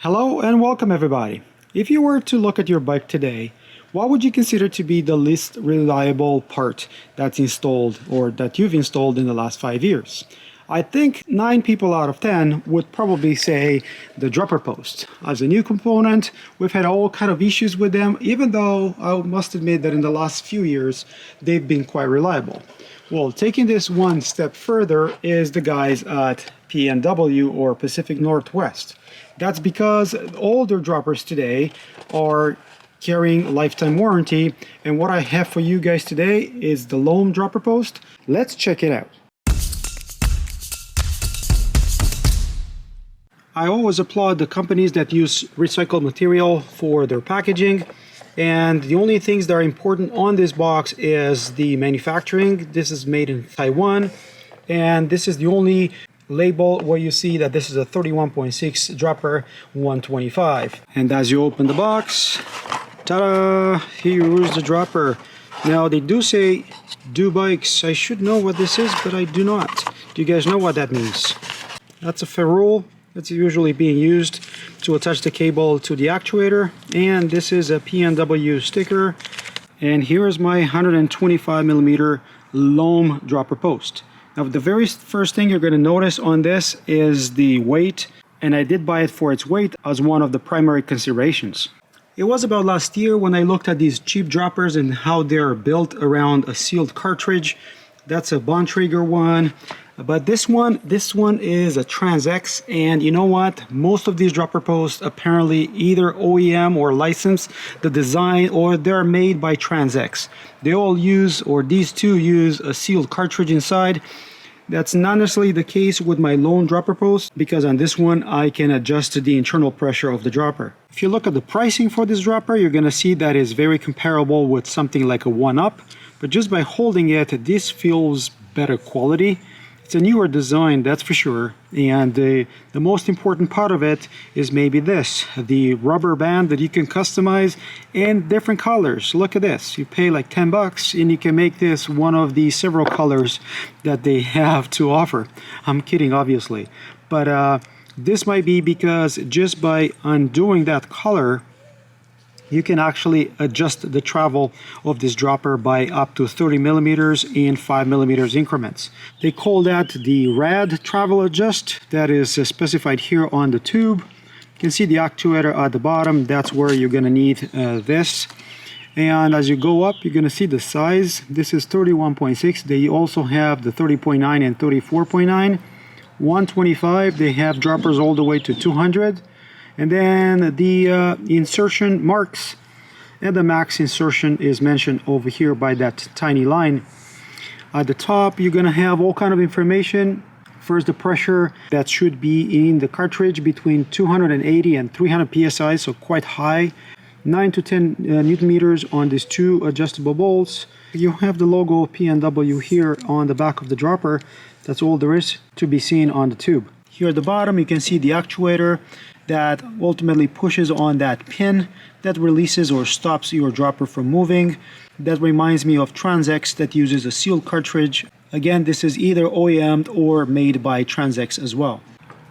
Hello and welcome everybody. If you were to look at your bike today, what would you consider to be the least reliable part that's installed or that you've installed in the last 5 years? I think 9 people out of 10 would probably say the dropper post. As a new component, we've had all kind of issues with them, even though I must admit that in the last few years, they've been quite reliable. Well, taking this one step further is the guys at PNW or Pacific Northwest. That's because all their droppers today are carrying lifetime warranty, and what I have for you guys today is the Loam dropper post. Let's check it out. I always applaud the companies that use recycled material for their packaging, and the only things that are important on this box is the manufacturing. This is made in Taiwan, and this is the only label where you see that this is a 31.6 dropper 125. And as you open the box, ta-da, here's the dropper. Now they do say do bikes. I should know what this is, but I do not. Do you guys know what that means? That's a ferrule that's usually being used to attach the cable to the actuator, and this is a PNW sticker. And here is my 125mm Loam dropper post. Now the very first thing you're going to notice on this is the weight, and I did buy it for its weight as one of the primary considerations. It was about last year when I looked at these cheap droppers and how they're built around a sealed cartridge. That's a Bontrager one, but this one is a Tranz-X, and you know what? Most of these dropper posts apparently either OEM or license the design, or they're made by Tranz-X. They all use, or these two use, a sealed cartridge inside. That's not necessarily the case with my Loam dropper post, because on this one I can adjust the internal pressure of the dropper. If you look at the pricing for this dropper, you're going to see that it's very comparable with something like a 1-Up, but just by holding it, this feels better quality. It's a newer design, that's for sure, and the most important part of it is maybe this, the rubber band that you can customize in different colors. Look at this, you pay like 10 bucks and you can make this one of the several colors that they have to offer. I'm kidding, obviously, but this might be because just by undoing that color, you can actually adjust the travel of this dropper by up to 30mm in 5mm increments. They call that the RAD Travel Adjust. That is specified here on the tube. You can see the actuator at the bottom. That's where you're going to need this. And as you go up, you're going to see the size. This is 31.6. They also have the 30.9 and 34.9. 125, they have droppers all the way to 200. And then the insertion marks and the max insertion is mentioned over here by that tiny line. At the top, you're going to have all kind of information. First, the pressure that should be in the cartridge between 280 and 300 psi, so quite high. 9 to 10 newton meters on these two adjustable bolts. You have the logo PNW here on the back of the dropper. That's all there is to be seen on the tube. Here at the bottom, you can see the actuator that ultimately pushes on that pin that releases or stops your dropper from moving. That reminds me of Tranz-X that uses a sealed cartridge. Again, this is either OEM'd or made by Tranz-X as well.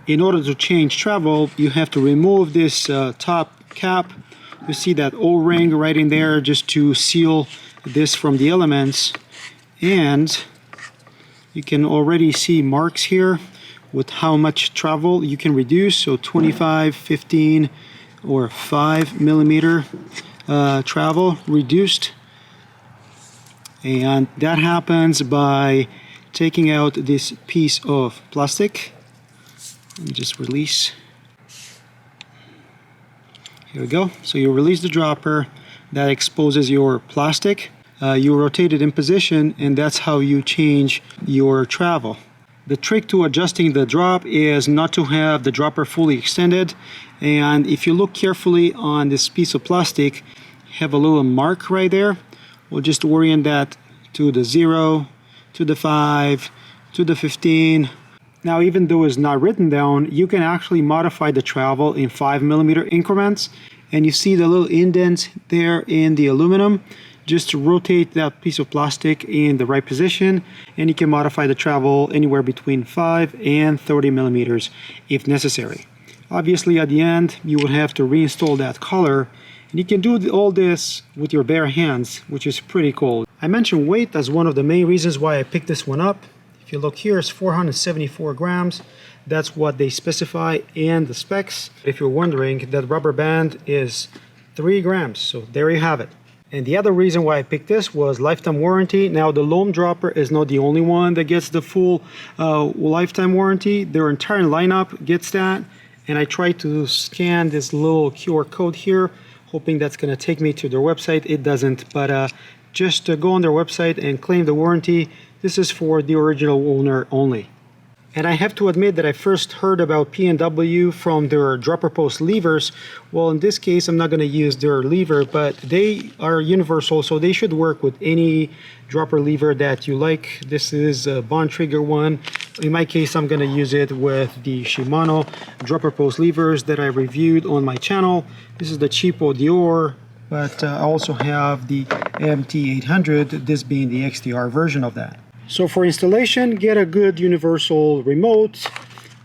In order to change travel, you have to remove this top cap. You see that O-ring right in there just to seal this from the elements. And you can already see marks here with how much travel you can reduce, so 25, 15, or 5mm travel reduced. And that happens by taking out this piece of plastic. Let me just release. Here we go. So you release the dropper, that exposes your plastic. You rotate it in position, and that's how you change your travel. The trick to adjusting the drop is not to have the dropper fully extended, and if you look carefully on this piece of plastic, have a little mark right there. We'll just orient that to the 0, to the 5, to the 15. Now, even though it's not written down, you can actually modify the travel in 5mm increments, and you see the little indent there in the aluminum. Just rotate that piece of plastic in the right position, and you can modify the travel anywhere between 5 and 30 millimeters if necessary. Obviously at the end you would have to reinstall that color, and you can do all this with your bare hands, which is pretty cool. I mentioned weight as one of the main reasons why I picked this one up. If you look here, it's 474 grams. That's what they specify in the specs. If you're wondering, that rubber band is 3 grams, so there you have it. And the other reason why I picked this was lifetime warranty. Now the Loam dropper is not the only one that gets the full lifetime warranty. Their entire lineup gets that. And I tried to scan this little QR code here, hoping that's going to take me to their website. It doesn't, but just go on their website and claim the warranty. This is for the original owner only. And I have to admit that I first heard about PNW from their dropper post levers. Well, in this case, I'm not going to use their lever, but they are universal, so they should work with any dropper lever that you like. This is a Bond Trigger one. In my case, I'm going to use it with the Shimano dropper post levers that I reviewed on my channel. This is the cheapo Dior, but I also have the MT800, this being the XTR version of that. So for installation, get a good universal remote,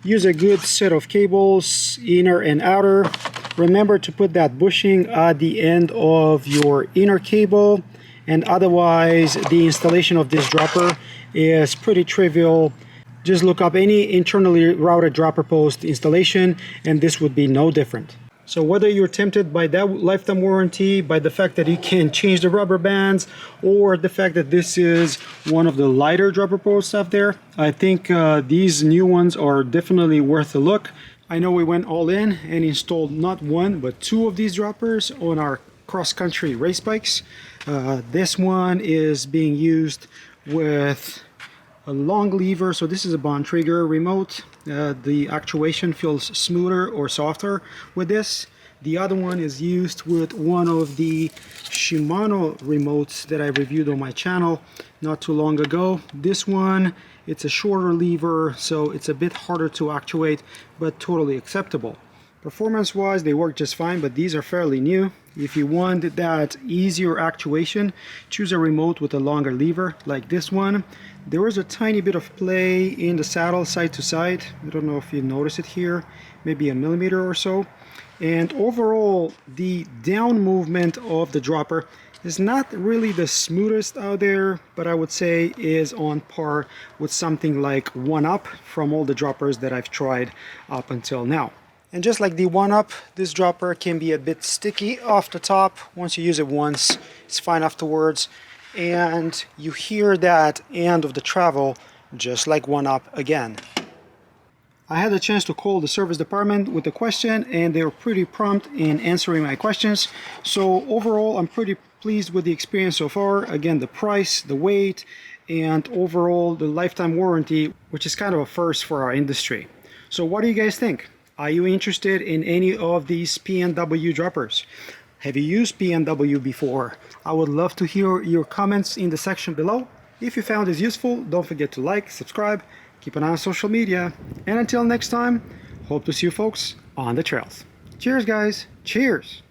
use a good set of cables, inner and outer. Remember to put that bushing at the end of your inner cable, and otherwise the installation of this dropper is pretty trivial. Just look up any internally routed dropper post installation and this would be no different. So whether you're tempted by that lifetime warranty, by the fact that you can change the rubber bands, or the fact that this is one of the lighter dropper posts out there, I think these new ones are definitely worth a look. I know we went all in and installed not one but 2 of these droppers on our cross-country race bikes. This one is being used with a long lever, so this is a Bond Trigger remote. The actuation feels smoother or softer with this. The other one is used with one of the Shimano remotes that I reviewed on my channel not too long ago. This one, it's a shorter lever, so it's a bit harder to actuate, but totally acceptable. Performance wise, they work just fine, but these are fairly new. If you want that easier actuation, choose a remote with a longer lever like this one. There is a tiny bit of play in the saddle side to side. I don't know if you notice it here, maybe a millimeter or so. And overall, the down movement of the dropper is not really the smoothest out there, but I would say is on par with something like 1UP from all the droppers that I've tried up until now. And just like the 1UP, this dropper can be a bit sticky off the top. Once you use it once, it's fine afterwards. And you hear that end of the travel just like 1UP again. I had a chance to call the service department with a question and they were pretty prompt in answering my questions. So overall, I'm pretty pleased with the experience so far. Again, the price, the weight, and overall the lifetime warranty, which is kind of a first for our industry. So what do you guys think? Are you interested in any of these PNW droppers? Have you used PNW before? I would love to hear your comments in the section below. If you found this useful, don't forget to like, subscribe, keep an eye on social media, and until next time, hope to see you folks on the trails. Cheers guys, cheers!